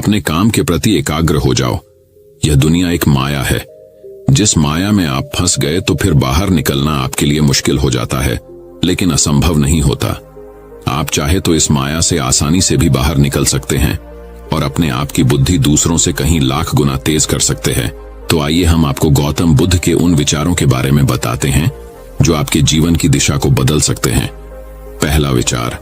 अपने काम के प्रति एकाग्र हो जाओ। यह दुनिया एक माया है। जिस माया में आप फंस गए तो फिर बाहर निकलना आपके लिए मुश्किल हो जाता है, लेकिन असंभव नहीं होता। आप चाहे तो इस माया से आसानी से भी बाहर निकल सकते हैं और अपने आप की बुद्धि दूसरों से कहीं लाख गुना तेज कर सकते हैं। तो आइए हम आपको गौतम बुद्ध के उन विचारों के बारे में बताते हैं जो आपके जीवन की दिशा को बदल सकते हैं। पहला विचार,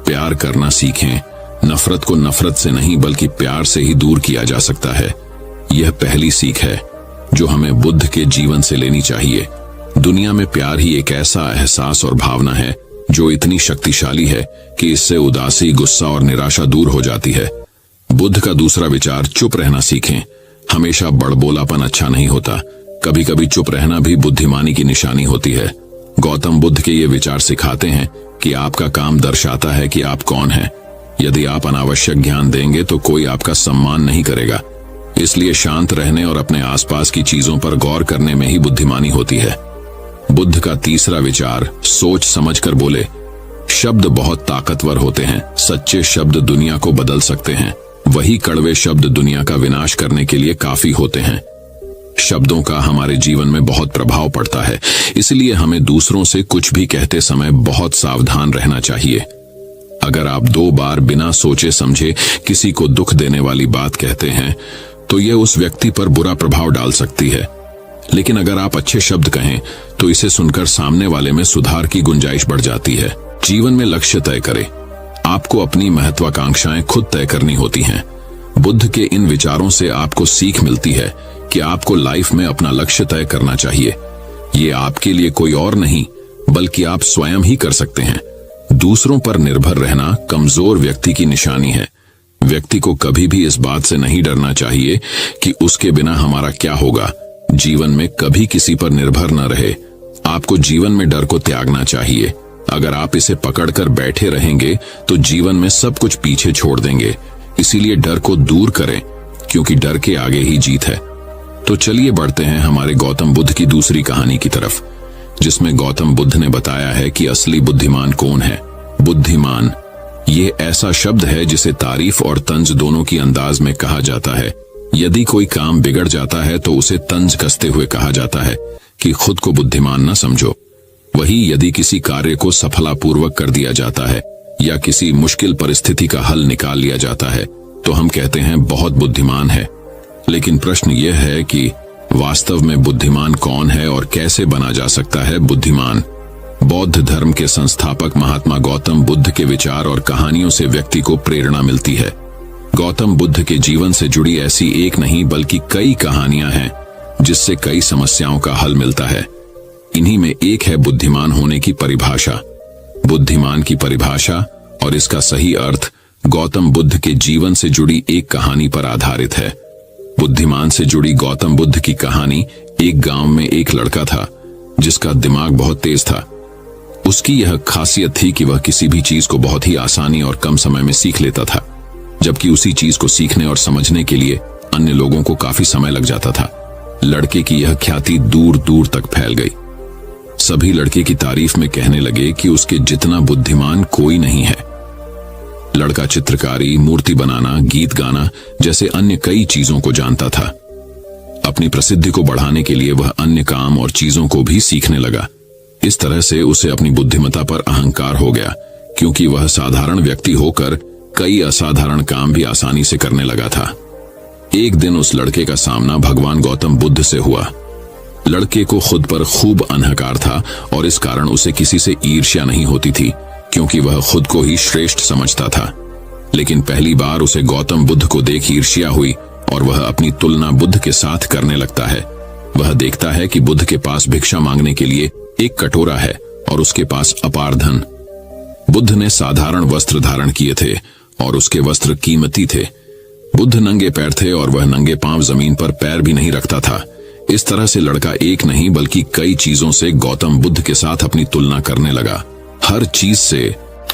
प्यार करना सीखें। नफरत को नफरत से नहीं बल्कि प्यार से ही दूर किया जा सकता है। यह पहली सीख है जो हमें बुद्ध के जीवन से लेनी चाहिए। दुनिया में प्यार ही एक ऐसा एहसास और भावना है जो इतनी शक्तिशाली है कि इससे उदासी, गुस्सा और निराशा दूर हो जाती है। बुद्ध का दूसरा विचार, चुप रहना सीखें। हमेशा बड़बोलापन अच्छा नहीं होता। कभी कभी चुप रहना भी बुद्धिमानी की निशानी होती है। गौतम बुद्ध के ये विचार सिखाते हैं कि आपका काम दर्शाता है कि आप कौन हैं। यदि आप अनावश्यक ज्ञान देंगे तो कोई आपका सम्मान नहीं करेगा। इसलिए शांत रहने और अपने आसपास की चीजों पर गौर करने में ही बुद्धिमानी होती है। बुद्ध का तीसरा विचार, सोच समझकर बोले। शब्द बहुत ताकतवर होते हैं। सच्चे शब्द दुनिया को बदल सकते हैं। वही कड़वे शब्द दुनिया का विनाश करने के लिए काफी होते हैं। शब्दों का हमारे जीवन में बहुत प्रभाव पड़ता है, इसलिए हमें दूसरों से कुछ भी कहते समय बहुत सावधान रहना चाहिए। अगर आप 2 बार बिना सोचे समझे किसी को दुख देने वाली बात कहते हैं तो यह उस व्यक्ति पर बुरा प्रभाव डाल सकती है। लेकिन अगर आप अच्छे शब्द कहें तो इसे सुनकर सामने वाले में सुधार की गुंजाइश बढ़ जाती है। जीवन में लक्ष्य तय करें। आपको अपनी महत्वाकांक्षाएं खुद तय करनी होती हैं। बुद्ध के इन विचारों से आपको सीख मिलती है कि आपको लाइफ में अपना लक्ष्य तय करना चाहिए। ये आपके लिए कोई और नहीं बल्कि आप स्वयं ही कर सकते हैं। दूसरों पर निर्भर रहना कमजोर व्यक्ति की निशानी है। व्यक्ति को कभी भी इस बात से नहीं डरना चाहिए कि उसके बिना हमारा क्या होगा। जीवन में कभी किसी पर निर्भर न रहे। आपको जीवन में डर को त्यागना चाहिए। अगर आप इसे पकड़कर बैठे रहेंगे तो जीवन में सब कुछ पीछे छोड़ देंगे। इसीलिए डर को दूर करें, क्योंकि डर के आगे ही जीत है। तो चलिए बढ़ते हैं हमारे गौतम बुद्ध की दूसरी कहानी की तरफ, जिसमें गौतम बुद्ध ने बताया है कि असली बुद्धिमान कौन है। बुद्धिमान ये ऐसा शब्द है जिसे तारीफ और तंज दोनों की अंदाज में कहा जाता है। यदि कोई काम बिगड़ जाता है तो उसे तंज कसते हुए कहा जाता है कि खुद को बुद्धिमान न समझो। वही यदि किसी कार्य को सफलतापूर्वक कर दिया जाता है या किसी मुश्किल परिस्थिति का हल निकाल लिया जाता है तो हम कहते हैं बहुत बुद्धिमान है। लेकिन प्रश्न यह है कि वास्तव में बुद्धिमान कौन है और कैसे बना जा सकता है बुद्धिमान। बौद्ध धर्म के संस्थापक महात्मा गौतम बुद्ध के विचार और कहानियों से व्यक्ति को प्रेरणा मिलती है। गौतम बुद्ध के जीवन से जुड़ी ऐसी एक नहीं बल्कि कई कहानियां हैं जिससे कई समस्याओं का हल मिलता है। इन्हीं में एक है बुद्धिमान होने की परिभाषा। बुद्धिमान की परिभाषा और इसका सही अर्थ गौतम बुद्ध के जीवन से जुड़ी एक कहानी पर आधारित है। बुद्धिमान से जुड़ी गौतम बुद्ध की कहानी, एक गांव में एक लड़का था जिसका दिमाग बहुत तेज था। उसकी यह खासियत थी कि वह किसी भी चीज को बहुत ही आसानी और कम समय में सीख लेता था, जबकि उसी चीज को सीखने और समझने के लिए अन्य लोगों को काफी समय लग जाता था। लड़के की यह ख्याति दूर दूर तक फैल गई। सभी लड़के की तारीफ में कहने लगे कि उसके जितना बुद्धिमान कोई नहीं है। लड़का चित्रकारी, मूर्ति बनाना, गीत गाना जैसे अन्य कई चीजों को जानता था। अपनी प्रसिद्धि को बढ़ाने के लिए वह अन्य काम और चीजों को भी सीखने लगा। इस तरह से उसे अपनी बुद्धिमत्ता पर अहंकार हो गया, क्योंकि वह साधारण व्यक्ति होकर कई असाधारण काम भी आसानी से करने लगा था। एक दिन उस लड़के का सामना भगवान गौतम बुद्ध से हुआ। लड़के को खुद पर खूब अहंकार था और इस कारण उसे किसी से ईर्ष्या नहीं होती थी, क्योंकि वह खुद को ही श्रेष्ठ समझता था। लेकिन पहली बार उसे गौतम बुद्ध को देख ईर्ष्या हुई और वह अपनी तुलना बुद्ध के साथ करने लगता है। वह देखता है कि बुद्ध के पास भिक्षा मांगने के लिए एक कटोरा है और उसके पास अपार धन। बुद्ध ने साधारण वस्त्र धारण किए थे और उसके वस्त्र कीमती थे। बुद्ध नंगे पैर थे और वह नंगे पांव जमीन पर पैर भी नहीं रखता था। इस तरह से लड़का एक नहीं बल्कि कई चीजों से गौतम बुद्ध के साथ अपनी तुलना करने लगा। हर चीज से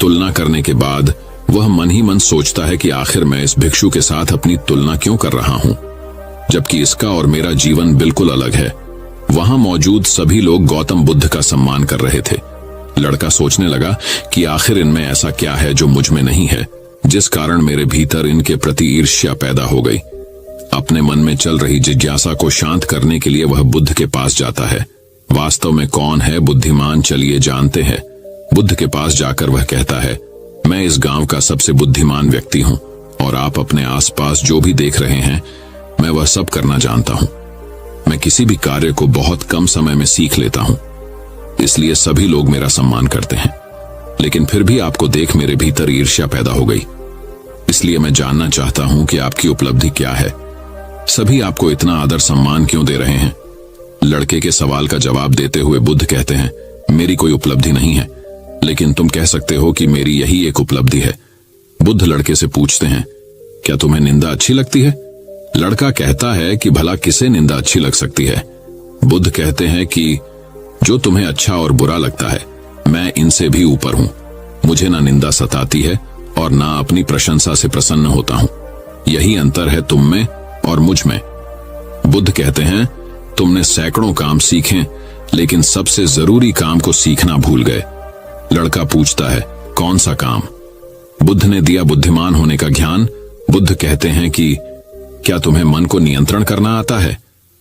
तुलना करने के बाद वह मन ही मन सोचता है कि आखिर मैं इस भिक्षु के साथ अपनी तुलना क्यों कर रहा हूं, जबकि इसका और मेरा जीवन बिल्कुल अलग है। वहां मौजूद सभी लोग गौतम बुद्ध का सम्मान कर रहे थे। लड़का सोचने लगा कि आखिर इनमें ऐसा क्या है जो मुझ में नहीं है। जिस कारण मेरे भीतर इनके प्रति ईर्ष्या पैदा हो गई। अपने मन में चल रही जिज्ञासा को शांत करने के लिए वह बुद्ध के पास जाता है। वास्तव में कौन है बुद्धिमान, चलिए जानते हैं। बुद्ध के पास जाकर वह कहता है, मैं इस गांव का सबसे बुद्धिमान व्यक्ति हूं और आप अपने आसपास जो भी देख रहे हैं मैं वह सब करना जानता हूं। मैं किसी भी कार्य को बहुत कम समय में सीख लेता हूं, इसलिए सभी लोग मेरा सम्मान करते हैं। लेकिन फिर भी आपको देख मेरे भीतर ईर्ष्या पैदा हो गई, इसलिए मैं जानना चाहता हूं कि आपकी उपलब्धि क्या है। सभी आपको इतना आदर सम्मान क्यों दे रहे हैं? लड़के के सवाल का जवाब देते हुए बुद्ध कहते हैं, मेरी कोई उपलब्धि नहीं है, लेकिन तुम कह सकते हो कि मेरी यही एक उपलब्धि है। बुद्ध लड़के से पूछते हैं, क्या तुम्हें निंदा अच्छी लगती है? लड़का कहता है कि भला किसे निंदा अच्छी लग सकती है? बुद्ध कहते हैं कि जो तुम्हें अच्छा और बुरा लगता है, मैं इनसे भी ऊपर हूं। मुझे ना निंदा सताती है और ना अपनी प्रशंसा से प्रसन्न होता हूं। यही अंतर है तुम में और मुझ में। बुद्ध कहते हैं, तुमने सैकड़ों काम सीखे, लेकिन सबसे जरूरी काम को सीखना भूल गए। लड़का पूछता है, कौन सा काम? बुद्ध ने दिया बुद्धिमान होने का ज्ञान। बुद्ध कहते हैं कि क्या तुम्हें मन को नियंत्रण करना आता है?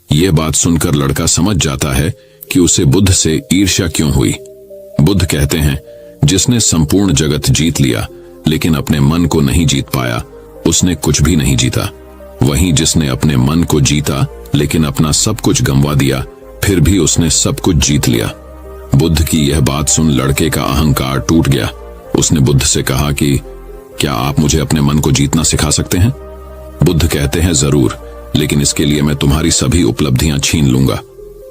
यह बात सुनकर लड़का समझ जाता है कि उसे बुद्ध से ईर्ष्या क्यों हुई। बुद्ध कहते हैं, जिसने संपूर्ण जगत जीत लिया लेकिन अपने मन को नहीं जीत पाया, उसने कुछ भी नहीं जीता। वहीं जिसने अपने मन को जीता लेकिन अपना सब कुछ गंवा दिया, फिर भी उसने सब कुछ जीत लिया। बुद्ध की यह बात सुन लड़के का अहंकार टूट गया। उसने बुद्ध से कहा कि क्या आप मुझे अपने मन को जीतना सिखा सकते हैं? बुद्ध कहते हैं, जरूर, लेकिन इसके लिए मैं तुम्हारी सभी उपलब्धियां छीन लूंगा।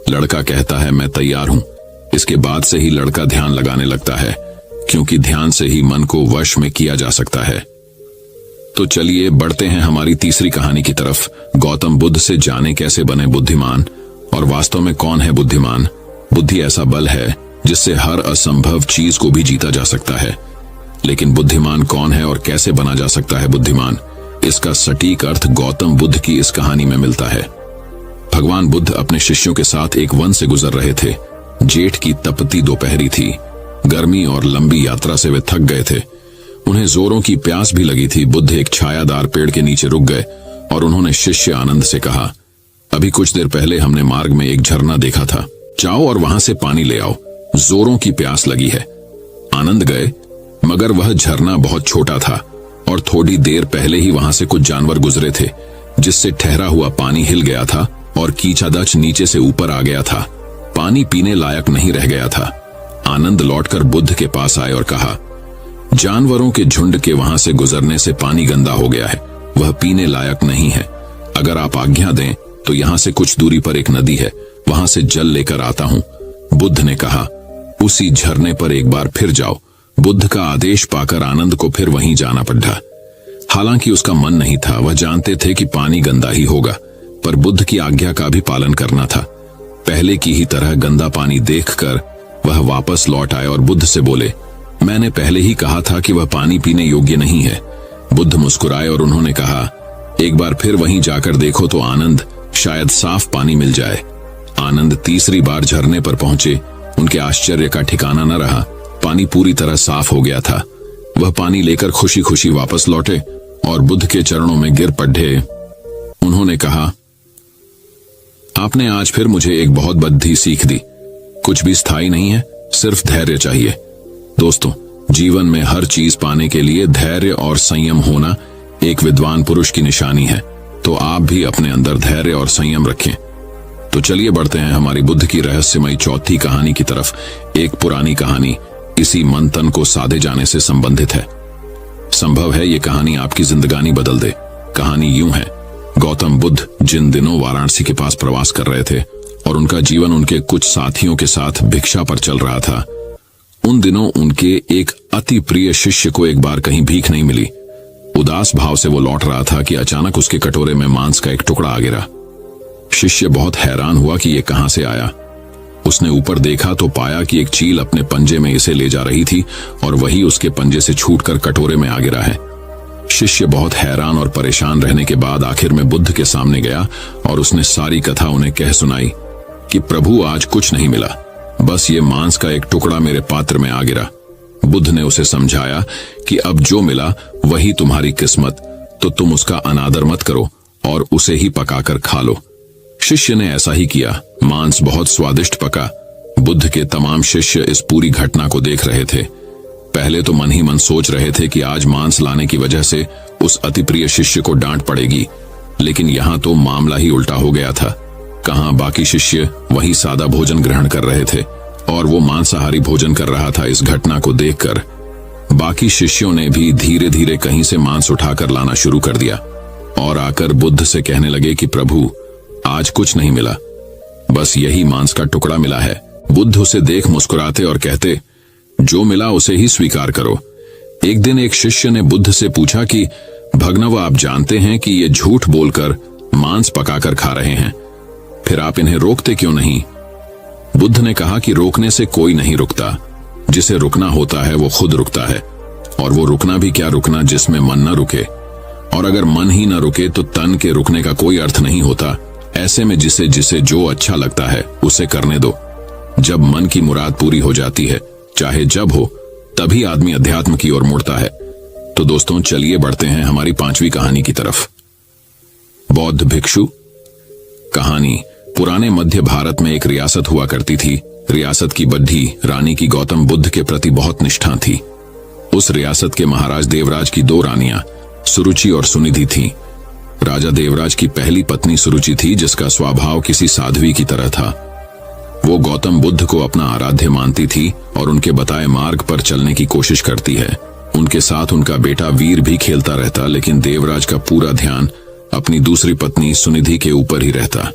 लड़का कहता है, मैं तैयार हूं। इसके बाद से ही लड़का ध्यान लगाने लगता है, क्योंकि ध्यान से ही मन को वश में किया जा सकता है। तो चलिए बढ़ते हैं हमारी तीसरी कहानी की तरफ। गौतम बुद्ध से जाने कैसे बने बुद्धिमान, और वास्तव में कौन है बुद्धिमान। बुद्धि ऐसा बल है जिससे हर असंभव चीज को भी जीता जा सकता है। लेकिन बुद्धिमान कौन है और कैसे बना जा सकता है बुद्धिमान, इसका सटीक अर्थ गौतम बुद्ध की इस कहानी में मिलता है। भगवान बुद्ध अपने शिष्यों के साथ एक वन से गुजर रहे थे। जेठ की तपती दोपहरी थी। गर्मी और लंबी यात्रा से वे थक गए थे। उन्हें जोरों की प्यास भी लगी थी। बुद्ध एक छायादार पेड़ के नीचे रुक गए और उन्होंने शिष्य आनंद से कहा, अभी कुछ देर पहले हमने मार्ग में एक झरना देखा था, जाओ और वहां से पानी ले आओ, जोरों की प्यास लगी है। आनंद गए, मगर वह झरना बहुत छोटा था और थोड़ी देर पहले ही वहां से कुछ जानवर गुजरे थे, जिससे ठहरा हुआ पानी हिल गया था और कीचड़दच नीचे से ऊपर आ गया था। पानी पीने लायक नहीं रह गया था। आनंद लौटकर बुद्ध के पास आए और कहा, जानवरों के झुंड के वहां से गुजरने से पानी गंदा हो गया है, वह पीने लायक नहीं है। अगर आप आज्ञा दें तो यहां से कुछ दूरी पर एक नदी है, वहां से जल लेकर आता हूं। बुद्ध ने कहा, उसी झरने पर एक बार फिर जाओ। बुद्ध का आदेश पाकर आनंद को फिर वहीं जाना पड़ा। हालांकि उसका मन नहीं था, वह जानते थे कि पानी गंदा ही होगा, पर बुद्ध की आज्ञा का भी पालन करना था। पहले की ही तरह गंदा पानी देखकर वह वापस लौट आए और बुद्ध से बोले, मैंने पहले ही कहा था कि वह पानी पीने योग्य नहीं है। बुद्ध मुस्कुराए और उन्होंने कहा, एक बार फिर वहीं जाकर देखो तो आनंद, शायद साफ पानी मिल जाए। आनंद तीसरी बार झरने पर पहुंचे। उनके आश्चर्य का ठिकाना न रहा। पानी पूरी तरह साफ हो गया था। वह पानी लेकर खुशी खुशी वापस लौटे और बुद्ध के चरणों में गिर पड़े। उन्होंने कहा, आपने आज फिर मुझे एक बहुत बड़ी सीख दी। कुछ भी स्थायी नहीं है, सिर्फ धैर्य चाहिए। दोस्तों, जीवन में हर चीज पाने के लिए धैर्य और संयम होना एक विद्वान पुरुष की निशानी है। तो आप भी अपने अंदर धैर्य और संयम रखें। तो चलिए बढ़ते हैं हमारी बुद्ध की रहस्यमयी चौथी कहानी की तरफ। एक पुरानी कहानी इसी मंथन को साधे जाने से संबंधित है। संभव है ये कहानी आपकी जिंदगानी बदल दे। कहानी यूं है, गौतम बुद्ध जिन दिनों वाराणसी के पास प्रवास कर रहे थे और उनका जीवन उनके कुछ साथियों के साथ भिक्षा पर चल रहा था, उन दिनों उनके एक अति प्रिय शिष्य को एक बार कहीं भीख नहीं मिली। उदास भाव से वो लौट रहा था कि अचानक उसके कटोरे में मांस का एक टुकड़ा आ गिरा। शिष्य बहुत हैरान हुआ कि ये कहां से आया। उसने ऊपर देखा तो पाया कि एक चील अपने पंजे में इसे ले जा रही थी और वही उसके पंजे से छूटकर कटोरे में आ गिरा है। शिष्य बहुत हैरान और परेशान रहने के बाद आखिर में बुद्ध के सामने गया और उसने सारी कथा उन्हें कह सुनाई कि प्रभु, आज कुछ नहीं मिला, बस ये मांस का एक टुकड़ा मेरे पात्र में आ गिरा। बुद्ध ने उसे समझाया कि अब जो मिला वही तुम्हारी किस्मत, तो तुम उसका अनादर मत करो और उसे ही पकाकर खा लो। शिष्य ने ऐसा ही किया। मांस बहुत स्वादिष्ट पका। बुद्ध के तमाम शिष्य इस पूरी घटना को देख रहे थे। पहले तो मन ही मन सोच रहे थे कि आज मांस लाने की वजह से उस अति प्रिय शिष्य को डांट पड़ेगी, लेकिन यहाँ तो मामला ही उल्टा हो गया था। कहाँ बाकी शिष्य वही सादा भोजन ग्रहण कर रहे थे और वो मांसाहारी भोजन कर रहा था। इस घटना को देखकर बाकी शिष्यों ने भी धीरे धीरे कहीं से मांस उठाकर लाना शुरू कर दिया और आकर बुद्ध से कहने लगे कि प्रभु, आज कुछ नहीं मिला, बस यही मांस का टुकड़ा मिला है। बुद्ध उसे देख मुस्कुराते और कहते, जो मिला उसे ही स्वीकार करो। एक दिन एक शिष्य ने बुद्ध से पूछा कि भगनव, आप जानते हैं कि ये झूठ बोलकर मांस पकाकर खा रहे हैं, फिर आप इन्हें रोकते क्यों नहीं? बुद्ध ने कहा कि रोकने से कोई नहीं रुकता, जिसे रुकना होता है वो खुद रुकता है, और वो रुकना भी क्या रुकना जिसमें मन न रुके, और अगर मन ही न रुके तो तन के रुकने का कोई अर्थ नहीं होता। ऐसे में जिसे जिसे जो अच्छा लगता है उसे करने दो। जब मन की मुराद पूरी हो जाती है, चाहे जब हो, तभी आदमी अध्यात्म की ओर मुड़ता है। तो दोस्तों, चलिए बढ़ते हैं हमारी 5वीं कहानी की तरफ। बौद्ध भिक्षु। कहानी। पुराने मध्य भारत में एक रियासत हुआ करती थी। रियासत की बड्ढी रानी की गौतम बुद्ध के प्रति बहुत निष्ठा थी। उस रियासत के महाराज देवराज की 2 रानियां सुरुचि और सुनिधि थीं। राजा देवराज की पहली पत्नी सुरुचि थी, जिसका स्वभाव किसी साध्वी की तरह था। वो गौतम बुद्ध को अपना आराध्य मानती थी और उनके बताए मार्ग पर चलने की कोशिश करती है। उनके साथ उनका बेटा वीर भी खेलता रहता, लेकिन देवराज का पूरा ध्यान अपनी दूसरी पत्नी सुनिधि के ऊपर ही रहता।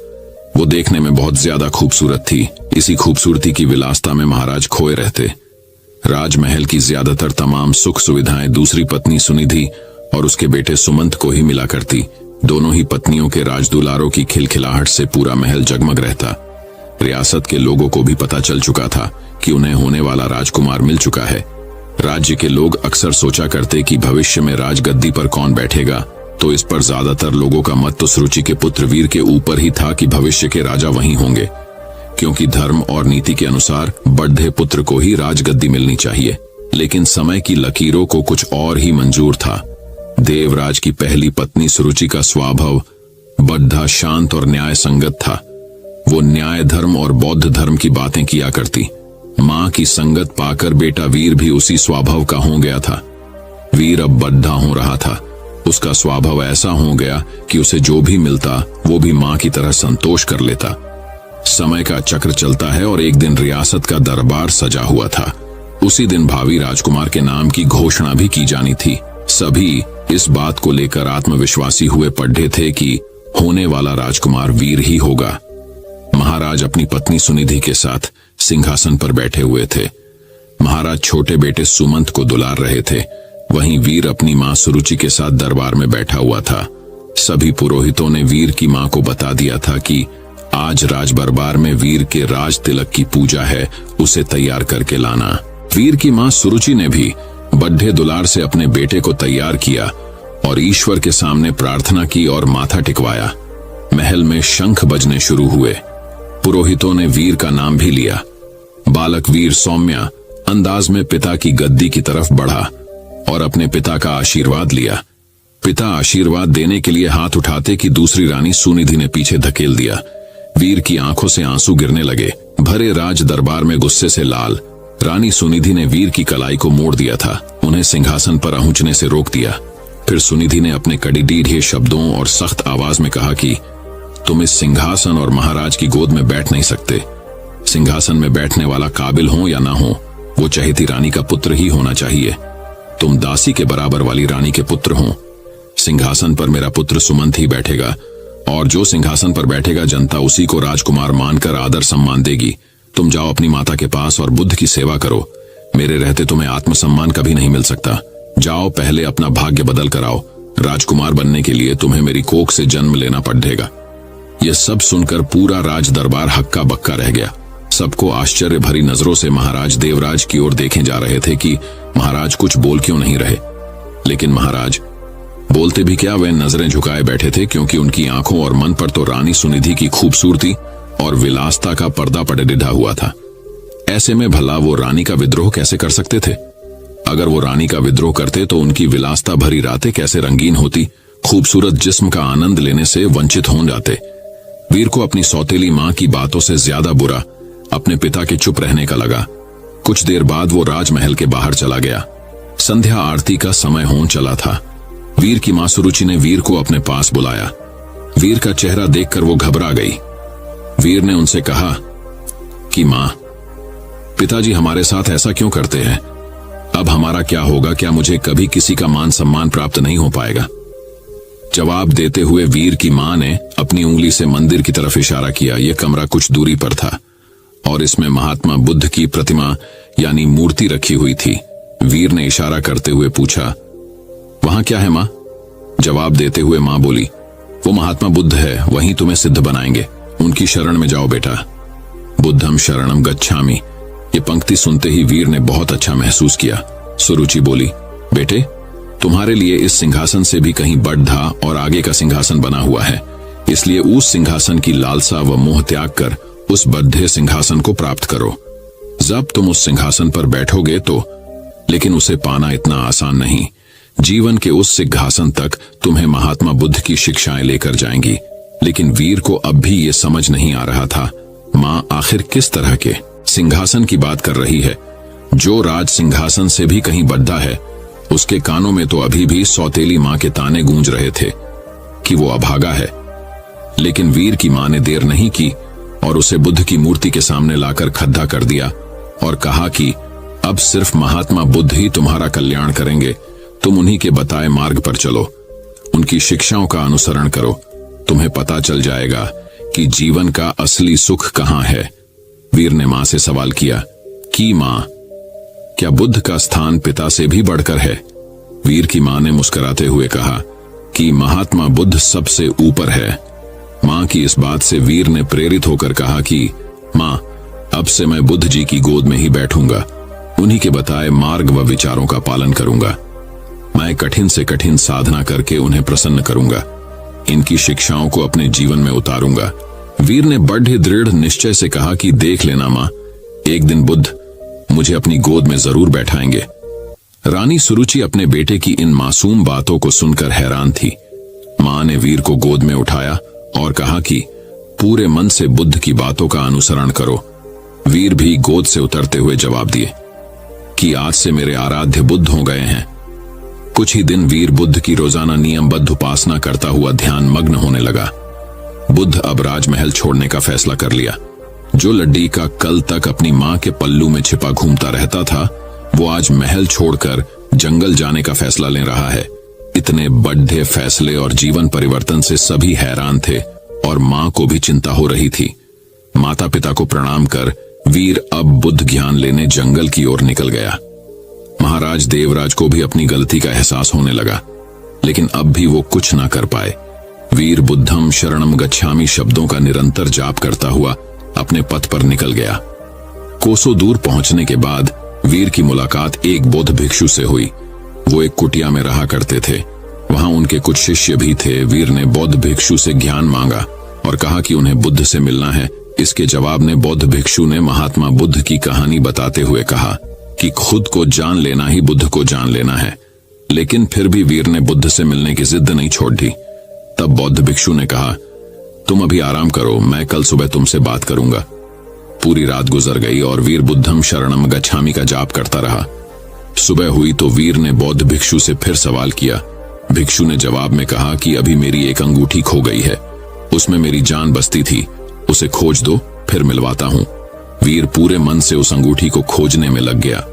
वो देखने में बहुत ज्यादा खूबसूरत थी। इसी खूबसूरती की विलासता में महाराज खोए रहते। राजमहल की ज्यादातर तमाम सुख सुविधाएं दूसरी पत्नी सुनिधि और उसके बेटे सुमंत को ही मिला करती। दोनों ही पत्नियों के राजदुलारों की खिलखिलाहट से पूरा महल जगमग रहता। रियासत के लोगों को भी पता चल चुका था कि उन्हें होने वाला राजकुमार मिल चुका है। राज्य के लोग अक्सर सोचा करते कि भविष्य में राजगद्दी पर कौन बैठेगा, तो इस पर ज्यादातर लोगों का मत तो सुरुचि के पुत्र वीर के ऊपर ही था कि भविष्य के राजा वही होंगे, क्योंकि धर्म और नीति के अनुसार बढ़े पुत्र को ही राजगद्दी मिलनी चाहिए। लेकिन समय की लकीरों को कुछ और ही मंजूर था। देवराज की पहली पत्नी सुरुचि का स्वभाव बद्धा, शांत और न्याय संगत था। वो न्याय, धर्म और बौद्ध धर्म की बातें किया करती। मां की संगत पाकर बेटा वीर भी उसी स्वभाव का हो गया था। वीर अब बद्धा हो रहा था। उसका स्वभाव ऐसा हो गया कि उसे जो भी मिलता वो भी मां की तरह संतोष कर लेता। समय का चक्र चलता है और एक दिन रियासत का दरबार सजा हुआ था। उसी दिन भावी राजकुमार के नाम की घोषणा भी की जानी थी। सभी इस बात को लेकर आत्मविश्वासी हुए पड़े थे कि होने वाला राजकुमार वीर ही होगा। महाराज अपनी पत्नी सुनिधि के साथ सिंहासन पर बैठे हुए थे। महाराज छोटे बेटे सुमंत को दुलार रहे थे। वहीं वीर अपनी मां सुरुचि के साथ दरबार में बैठा हुआ था। सभी पुरोहितों ने वीर की मां को बता दिया था कि आज राजदरबार में वीर के राज तिलक की पूजा है, उसे तैयार करके लाना। वीर की मां सुरुचि ने भी बड्ढे दुलार से अपने बेटे को तैयार किया और ईश्वर के सामने प्रार्थना की और माथा टिकवाया। महल में शंख बजने शुरू हुए। पुरोहितों ने वीर का नाम भी लिया। बालक वीर सौम्य अंदाज में पिता की गद्दी की तरफ बढ़ा और अपने पिता का आशीर्वाद लिया। पिता आशीर्वाद देने के लिए हाथ उठाते कि दूसरी रानी सुनिधि ने पीछे धकेल दिया। वीर की आंखों से आंसू गिरने लगे। भरे राज दरबार में गुस्से से लाल रानी सुनिधि ने वीर की कलाई को मोड़ दिया था। उन्हें सिंहासन पर पहुंचने से रोक दिया। फिर सुनिधि ने अपने कड़ीडीढ़ शब्दों और सख्त आवाज में कहा कि तुम इस सिंहासन और महाराज की गोद में बैठ नहीं सकते। सिंहासन में बैठने वाला काबिल हो या ना हो, वो चहेती रानी का पुत्र ही होना चाहिए। तुम दासी के बराबर वाली रानी के पुत्र हो। सिंहासन पर मेरा पुत्र सुमंत ही बैठेगा और जो सिंहासन पर बैठेगा जनता उसी को राजकुमार मानकर आदर सम्मान देगी। तुम जाओ अपनी माता के पास और बुद्ध की सेवा करो। मेरे रहते तुम्हें आत्मसम्मान कभी नहीं मिल सकता। जाओ, पहले अपना भाग्य बदल कर आओ। राजकुमार बनने के लिए तुम्हें मेरी कोख से जन्म लेना पड़ेगा। यह सब सुनकर पूरा राज दरबार हक्का बक्का रह गया। सबको आश्चर्य भरी नजरों से महाराज देवराज की ओर देखे जा रहे थे कि महाराज कुछ बोल क्यों नहीं रहे। लेकिन महाराज बोलते भी क्या, वे नजरें झुकाए बैठे थे, क्योंकि उनकी आंखों और मन पर तो रानी सुनिधि की खूबसूरती और विलासता का पर्दा पड़े डिढ़ा हुआ था। ऐसे में भला वो रानी का विद्रोह कैसे कर सकते थे? अगर वो रानी का विद्रोह करते तो उनकी विलासता भरी रातें कैसे रंगीन होती, खूबसूरत जिस्म का आनंद लेने से वंचित हो जाते। वीर को अपनी सौतेली मां की बातों से ज्यादा बुरा अपने पिता के चुप रहने का लगा। कुछ देर बाद वो राजमहल के बाहर चला गया। संध्या आरती का समय होने चला था। वीर की मां सुरुचि ने वीर को अपने पास बुलाया। वीर का चेहरा देखकर वो घबरा गई। वीर ने उनसे कहा कि मां, पिताजी हमारे साथ ऐसा क्यों करते हैं? अब हमारा क्या होगा? क्या मुझे कभी किसी का मान सम्मान प्राप्त नहीं हो पाएगा? जवाब देते हुए वीर की मां ने अपनी उंगली से मंदिर की तरफ इशारा किया। यह कमरा कुछ दूरी पर था और इसमें महात्मा बुद्ध की प्रतिमा यानी मूर्ति रखी हुई थी। वीर ने इशारा करते हुए पूछा, वहां क्या है मां? जवाब देते हुए मां बोली, वो महात्मा बुद्ध है, वहीं तुम्हें सिद्ध बनाएंगे, उनकी शरण में जाओ बेटा। बुद्धम शरणम गच्छामि। ये पंक्ति सुनते ही वीर ने बहुत अच्छा महसूस किया। सुरुचि बोली, बेटे, तुम्हारे लिए इस सिंहासन से भी कहीं बढ़ा और आगे का सिंहासन बना हुआ है, इसलिए उस सिंहासन की लालसा व मोह त्याग कर उस बद्धे सिंहासन को प्राप्त करो। जब तुम उस सिंहासन पर बैठोगे तो, लेकिन उसे पाना इतना आसान नहीं। जीवन के उस सिंहासन तक तुम्हें महात्मा बुद्ध की शिक्षाएं लेकर जाएंगी। लेकिन वीर को अब भी ये समझ नहीं आ रहा था, मां आखिर किस तरह के सिंहासन की बात कर रही है। जो राज सिंहासन से भी कहीं बढ़ा है, उसके कानों में तो अभी भी सौतेली मां के ताने गूंज रहे थे कि वो अभागा है। लेकिन वीर की मां ने देर नहीं की और उसे बुद्ध की मूर्ति के सामने लाकर खड्डा कर दिया और कहा कि अब सिर्फ महात्मा बुद्ध ही तुम्हारा कल्याण करेंगे। तुम उन्हीं के बताए मार्ग पर चलो, उनकी शिक्षाओं का अनुसरण करो, तुम्हें पता चल जाएगा कि जीवन का असली सुख कहां है। वीर ने मां से सवाल किया कि मां, क्या बुद्ध का स्थान पिता से भी बढ़कर है? वीर की मां ने मुस्कुराते हुए कहा कि महात्मा बुद्ध सबसे ऊपर है। मां की इस बात से वीर ने प्रेरित होकर कहा कि मां, अब से मैं बुद्ध जी की गोद में ही बैठूंगा, उन्हीं के बताए मार्ग व विचारों का पालन करूंगा। मैं कठिन से कठिन साधना करके उन्हें प्रसन्न करूंगा, इनकी शिक्षाओं को अपने जीवन में उतारूंगा। वीर ने बड़े दृढ़ निश्चय से कहा कि देख लेना मां, एक दिन बुद्ध मुझे अपनी गोद में जरूर बैठाएंगे। रानी सुरुचि अपने बेटे की इन मासूम बातों को सुनकर हैरान थी। मां ने वीर को गोद में उठाया और कहा कि पूरे मन से बुद्ध की बातों का अनुसरण करो। वीर भी गोद से उतरते हुए जवाब दिए कि आज से मेरे आराध्य बुद्ध हो गए हैं। कुछ ही दिन वीर बुद्ध की रोजाना नियमबद्ध उपासना करता हुआ ध्यान मग्न होने लगा। बुद्ध अब राजमहल छोड़ने का फैसला कर लिया। जो लड्डी का कल तक अपनी मां के पल्लू में छिपा घूमता रहता था, वो आज महल छोड़कर जंगल जाने का फैसला ले रहा है। इतने बड़े फैसले और जीवन परिवर्तन से सभी हैरान थे और मां को भी चिंता हो रही थी। माता पिता को प्रणाम कर वीर अब बुद्ध ज्ञान लेने जंगल की ओर निकल गया। महाराज देवराज को भी अपनी गलती का एहसास होने लगा, लेकिन अब भी वो कुछ ना कर पाए। वीर बुद्धम शरणम गच्छामि शब्दों का निरंतर जाप करता हुआ अपने पथ पर निकल गया। कोसों दूर पहुंचने के बाद वीर की मुलाकात एक बौद्ध भिक्षु से हुई। वो एक कुटिया में रहा करते थे। वहां उनके कुछ शिष्य भी थे। वीर ने बौद्ध भिक्षु से ज्ञान मांगा और कहा कि उन्हें बुद्ध से मिलना है। इसके जवाब में बौद्ध भिक्षु ने महात्मा बुद्ध की कहानी बताते हुए कहा कि खुद को जान लेना ही बुद्ध को जान लेना है। लेकिन फिर भी वीर ने बुद्ध से मिलने की जिद नहीं छोड़ दी। तब बौद्ध भिक्षु ने कहा, तुम अभी आराम करो, मैं कल सुबह तुमसे बात करूंगा। पूरी रात गुजर गई और वीर बुद्धम शरणम गच्छामि का जाप करता रहा। सुबह हुई तो वीर ने बौद्ध भिक्षु से फिर सवाल किया। भिक्षु ने जवाब में कहा कि अभी मेरी एक अंगूठी खो गई है, उसमें मेरी जान बसती थी, उसे खोज दो, फिर मिलवाता हूं। वीर पूरे मन से उस अंगूठी को खोजने में लग गया।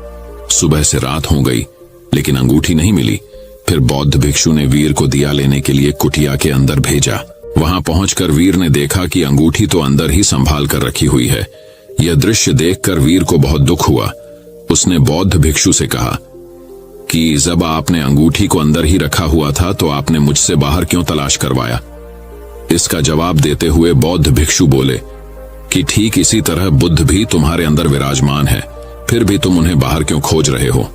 सुबह से रात हो गई, लेकिन अंगूठी नहीं मिली। फिर बौद्ध भिक्षु ने वीर को दिया लेने के लिए कुटिया के अंदर भेजा। वहां पहुंचकर वीर ने देखा कि अंगूठी तो अंदर ही संभाल कर रखी हुई है। यह दृश्य देखकर वीर को बहुत दुख हुआ। उसने बौद्ध भिक्षु से कहा कि जब आपने अंगूठी को अंदर ही रखा हुआ था तो आपने मुझसे बाहर क्यों तलाश करवाया? इसका जवाब देते हुए बौद्ध भिक्षु बोले कि ठीक इसी तरह बुद्ध भी तुम्हारे अंदर विराजमान है, फिर भी तुम उन्हें बाहर क्यों खोज रहे हो?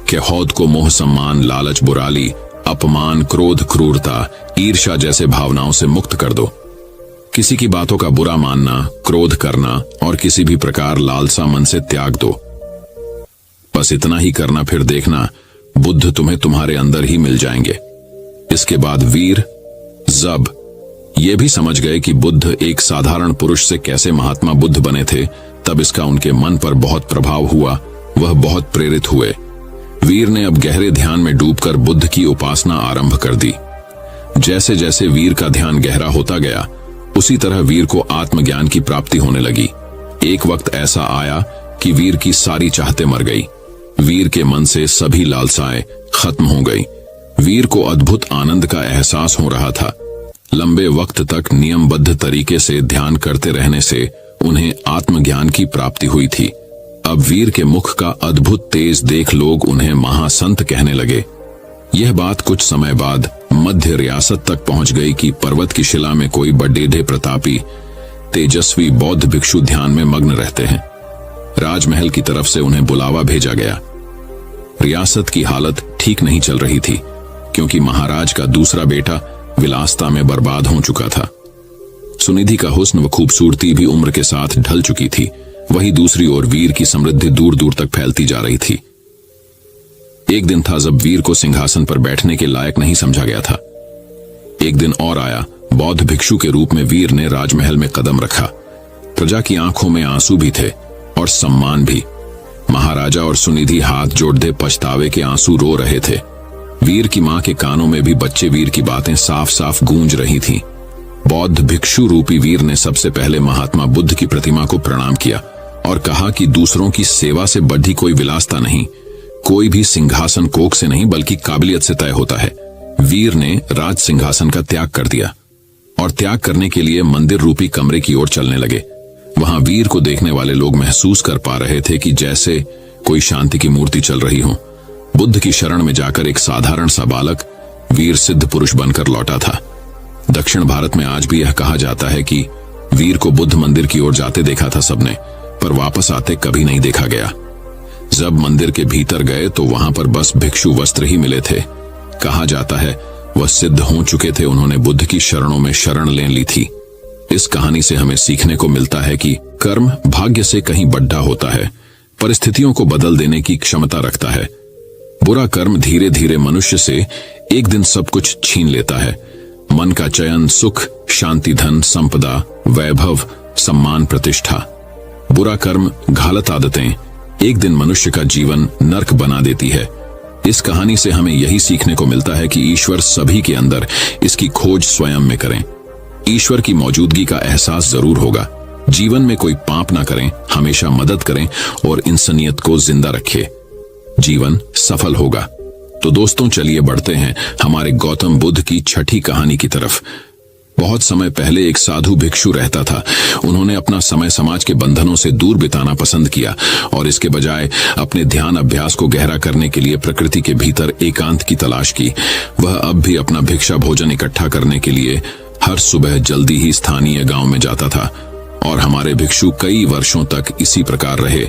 कि हौद को मोह सम्मान, लालच, बुराली, अपमान, क्रोध, क्रूरता, ईर्ष्या जैसे भावनाओं से मुक्त कर दो। किसी की बातों का बुरा मानना, क्रोध करना और किसी भी प्रकार लालसा मन से त्याग दो। बस इतना ही करना, फिर देखना बुद्ध तुम्हें तुम्हारे अंदर ही मिल जाएंगे। इसके बाद वीर जब ये भी समझ गए कि बुद्ध एक साधारण पुरुष से कैसे महात्मा बुद्ध बने थे, तब इसका उनके मन पर बहुत प्रभाव हुआ। वह बहुत प्रेरित हुए। वीर ने अब गहरे ध्यान में डूबकर बुद्ध की उपासना आरंभ कर दी। जैसे जैसे वीर का ध्यान गहरा होता गया, उसी तरह वीर को आत्मज्ञान की प्राप्ति होने लगी। एक वक्त ऐसा आया कि वीर की सारी चाहतें मर गई। वीर के मन से सभी लालसाएं खत्म हो गई। वीर को अद्भुत आनंद का एहसास हो रहा था। लंबे वक्त तक नियमबद्ध तरीके से ध्यान करते रहने से उन्हें आत्मज्ञान की प्राप्ति हुई थी। अब वीर के मुख का अद्भुत तेज देख लोग उन्हें महासंत कहने लगे। यह बात कुछ समय बाद मध्य रियासत तक पहुंच गई कि पर्वत की शिला में कोई बड़ेढे प्रतापी तेजस्वी बौद्ध भिक्षु ध्यान में मग्न रहते हैं। राजमहल की तरफ से उन्हें बुलावा भेजा गया। रियासत की हालत ठीक नहीं चल रही थी, क्योंकि महाराज का दूसरा बेटा विलासता में बर्बाद हो चुका था। सुनिधि का हुस्न व खूबसूरती भी उम्र के साथ ढल चुकी थी। वही दूसरी ओर वीर की समृद्धि दूर दूर तक फैलती जा रही थी। एक दिन था जब वीर को सिंहासन पर बैठने के लायक नहीं समझा गया था। एक दिन और आया, बौद्ध भिक्षु के रूप में वीर ने राजमहल में कदम रखा। प्रजा की आंखों में आंसू भी थे और सम्मान भी। महाराजा और सुनिधि हाथ जोड़ते पछतावे के आंसू रो रहे थे। वीर की मां के कानों में भी बच्चे वीर की बातें साफ साफ गूंज रही थीं। बौद्ध भिक्षु रूपी वीर ने सबसे पहले महात्मा बुद्ध की प्रतिमा को प्रणाम किया और कहा कि दूसरों की सेवा से बढ़ी कोई विलासता नहीं, कोई भी सिंहासन कोख से नहीं बल्कि काबिलियत से तय होता है। वीर ने राज सिंहासन का त्याग कर दिया और त्याग करने के लिए मंदिर रूपी कमरे की ओर चलने लगे। वहां वीर को देखने वाले लोग महसूस कर पा रहे थे कि जैसे कोई शांति की मूर्ति चल रही हो। बुद्ध की शरण में जाकर एक साधारण सा बालक वीर सिद्ध पुरुष बनकर लौटा था। दक्षिण भारत में आज भी यह कहा जाता है कि वीर को बुद्ध मंदिर की ओर जाते देखा था सबने, पर वापस आते कभी नहीं देखा गया। जब मंदिर के भीतर गए तो वहां पर बस भिक्षु वस्त्र ही मिले थे। कहा जाता है वह सिद्ध हो चुके थे, उन्होंने बुद्ध की शरणों में शरण ले ली थी। इस कहानी से हमें सीखने को मिलता है कि कर्म भाग्य से कहीं बड़ा होता है, परिस्थितियों को बदल देने की क्षमता रखता है। बुरा कर्म धीरे धीरे मनुष्य से एक दिन सब कुछ छीन लेता है। मन का चयन, सुख, शांति, धन, संपदा, वैभव, सम्मान, प्रतिष्ठा। बुरा कर्म, घालत आदतें एक दिन मनुष्य का जीवन नर्क बना देती है। इस कहानी से हमें यही सीखने को मिलता है कि ईश्वर सभी के अंदर, इसकी खोज स्वयं में करें। ईश्वर की मौजूदगी का एहसास जरूर होगा। जीवन में कोई पाप ना करें, हमेशा मदद करें और इंसानियत को जिंदा रखें। जीवन सफल होगा। तो दोस्तों, चलिए बढ़ते हैं हमारे गौतम बुद्ध की छठी कहानी की तरफ। बहुत समय पहले एक साधु भिक्षु रहता था। उन्होंने अपना समय समाज के बंधनों से दूर बिताना पसंद किया और इसके बजाय अपने ध्यान अभ्यास को गहरा करने के लिए प्रकृति के भीतर एकांत की तलाश की। वह अब भी अपना भिक्षा भोजन इकट्ठा करने के लिए हर सुबह जल्दी ही स्थानीय गांव में जाता था और हमारे भिक्षु कई वर्षों तक इसी प्रकार रहे।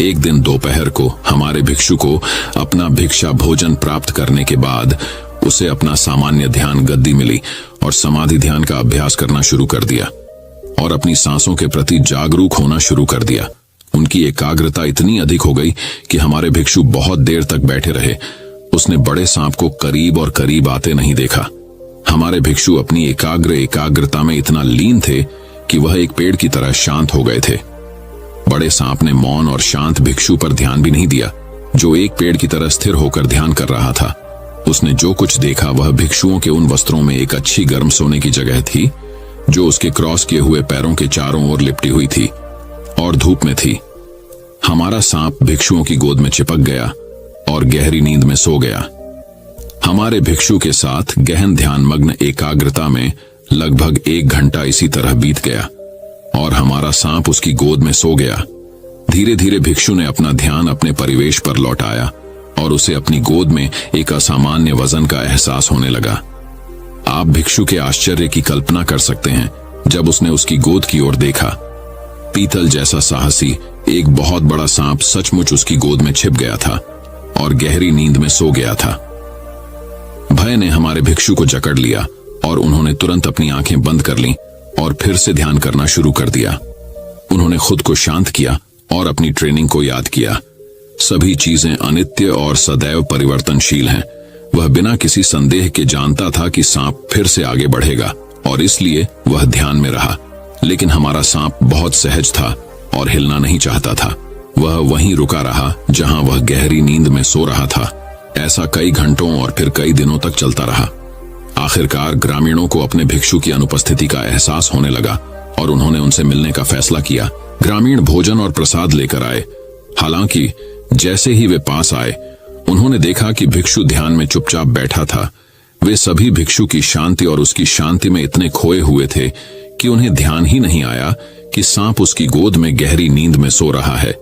एक दिन दोपहर को हमारे भिक्षु को अपना भिक्षा भोजन प्राप्त करने के बाद उसे अपना सामान्य ध्यान गद्दी मिली और समाधि ध्यान का अभ्यास करना शुरू कर दिया और अपनी सांसों के प्रति जागरूक होना शुरू कर दिया। उनकी एकाग्रता इतनी अधिक हो गई कि हमारे भिक्षु बहुत देर तक बैठे रहे। उसने बड़े सांप को करीब और करीब आते नहीं देखा। हमारे भिक्षु अपनी एकाग्रता में इतना लीन थे कि वह एक पेड़ की तरह शांत हो गए थे। बड़े सांप ने मौन और शांत भिक्षु पर ध्यान भी नहीं दिया, जो एक पेड़ की तरह स्थिर होकर ध्यान कर रहा था। उसने जो कुछ देखा वह भिक्षुओं के उन वस्त्रों में एक अच्छी गर्म सोने की जगह थी, जो उसके क्रॉस किए हुए पैरों के चारों ओर लिपटी हुई थी और धूप में थी। हमारा सांप भिक्षुओं की गोद में चिपक गया और गहरी नींद में सो गया। हमारे भिक्षु के साथ गहन ध्यान मग्न एकाग्रता में लगभग 1 घंटा इसी तरह बीत गया और हमारा सांप उसकी गोद में सो गया। धीरे धीरे भिक्षु ने अपना ध्यान अपने परिवेश पर लौटाया और उसे अपनी गोद में एक असामान्य वजन का एहसास होने लगा। आप भिक्षु के आश्चर्य की कल्पना कर सकते हैं जब उसने उसकी गोद की ओर देखा। पीतल जैसा साहसी एक बहुत बड़ा सांप सचमुच उसकी गोद में छिप गया था और गहरी नींद में सो गया था। भय ने हमारे भिक्षु को जकड़ लिया और उन्होंने तुरंत अपनी आंखें बंद कर लीं और फिर से ध्यान करना शुरू कर दिया। उन्होंने खुद को शांत किया और अपनी ट्रेनिंग को याद किया। सभी चीजें अनित्य और सदैव परिवर्तनशील हैं। वह बिना किसी संदेह के जानता था कि सांप फिर से आगे बढ़ेगा और इसलिए वह ध्यान में रहा। लेकिन हमारा सांप बहुत सहज था और हिलना नहीं चाहता था। वह वहीं रुका रहा जहां वह गहरी नींद में सो रहा था। ऐसा कई घंटों और फिर कई दिनों तक चलता रहा। आखिरकार ग्रामीणों को अपने भिक्षु की अनुपस्थिति का एहसास होने लगा और उन्होंने उनसे मिलने का फैसला किया। ग्रामीण भोजन और प्रसाद लेकर आए। हालांकि जैसे ही वे पास आए, उन्होंने देखा कि भिक्षु ध्यान में चुपचाप बैठा था। वे सभी भिक्षु की शांति और उसकी शांति में इतने खोए हुए थे कि उन्हें ध्यान ही नहीं आया कि सांप उसकी गोद में गहरी नींद में सो रहा है।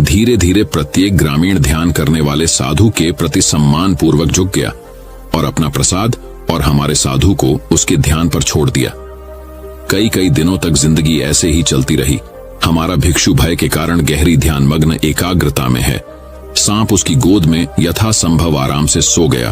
धीरे धीरे प्रत्येक ग्रामीण ध्यान करने वाले साधु के प्रति सम्मान पूर्वक झुक गया और अपना प्रसाद और हमारे साधु को उसके ध्यान पर छोड़ दिया। कई कई दिनों तक जिंदगी ऐसे ही चलती रही। हमारा भिक्षु भय के कारण गहरी ध्यान मग्न एकाग्रता में है। सांप उसकी गोद में यथासंभव आराम से सो गया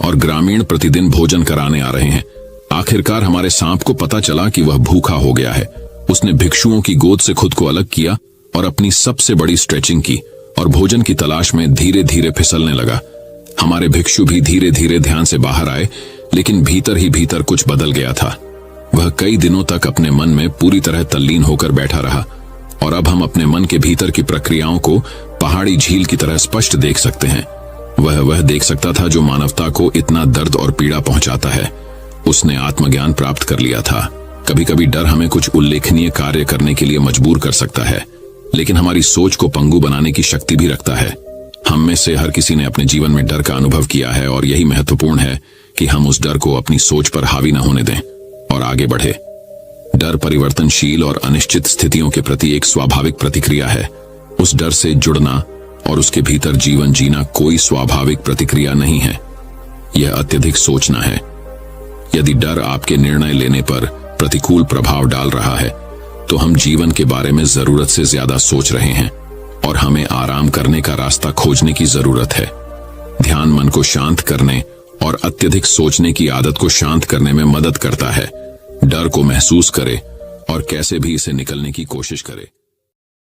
और ग्रामीण प्रतिदिन भोजन कराने आ रहे हैं। आखिरकार हमारे सांप को पता चला कि वह भूखा हो गया है। उसने भिक्षुओं की गोद से खुद को अलग किया और अपनी सबसे बड़ी स्ट्रेचिंग की और भोजन की तलाश में धीरे धीरे फिसलने लगा। हमारे भिक्षु भी धीरे धीरे ध्यान से बाहर आए, लेकिन भीतर ही भीतर कुछ बदल गया था। वह कई दिनों तक अपने मन में पूरी तरह तल्लीन होकर बैठा रहा और अब हम अपने मन के भीतर की प्रक्रियाओं को पहाड़ी झील की तरह स्पष्ट देख सकते हैं। वह देख सकता था जो मानवता को इतना दर्द और पीड़ा पहुंचाता है। उसने आत्मज्ञान प्राप्त कर लिया था। कभी कभी डर हमें कुछ उल्लेखनीय कार्य करने के लिए मजबूर कर सकता है, लेकिन हमारी सोच को पंगु बनाने की शक्ति भी रखता है। हम में से हर किसी ने अपने जीवन में डर का अनुभव किया है और यही महत्वपूर्ण है कि हम उस डर को अपनी सोच पर हावी न होने दें और आगे बढ़े। डर परिवर्तनशील और अनिश्चित स्थितियों के प्रति एक स्वाभाविक प्रतिक्रिया है। उस डर से जुड़ना और उसके भीतर जीवन जीना कोई स्वाभाविक प्रतिक्रिया नहीं है। यह अत्यधिक सोचना है। यदि डर आपके निर्णय लेने पर प्रतिकूल प्रभाव डाल रहा है, तो हम जीवन के बारे में जरूरत से ज्यादा सोच रहे हैं और हमें आराम करने का रास्ता खोजने की जरूरत है। ध्यान मन को शांत करने और अत्यधिक सोचने की आदत को शांत करने में मदद करता है। डर को महसूस करे और कैसे भी इसे निकलने की कोशिश करे।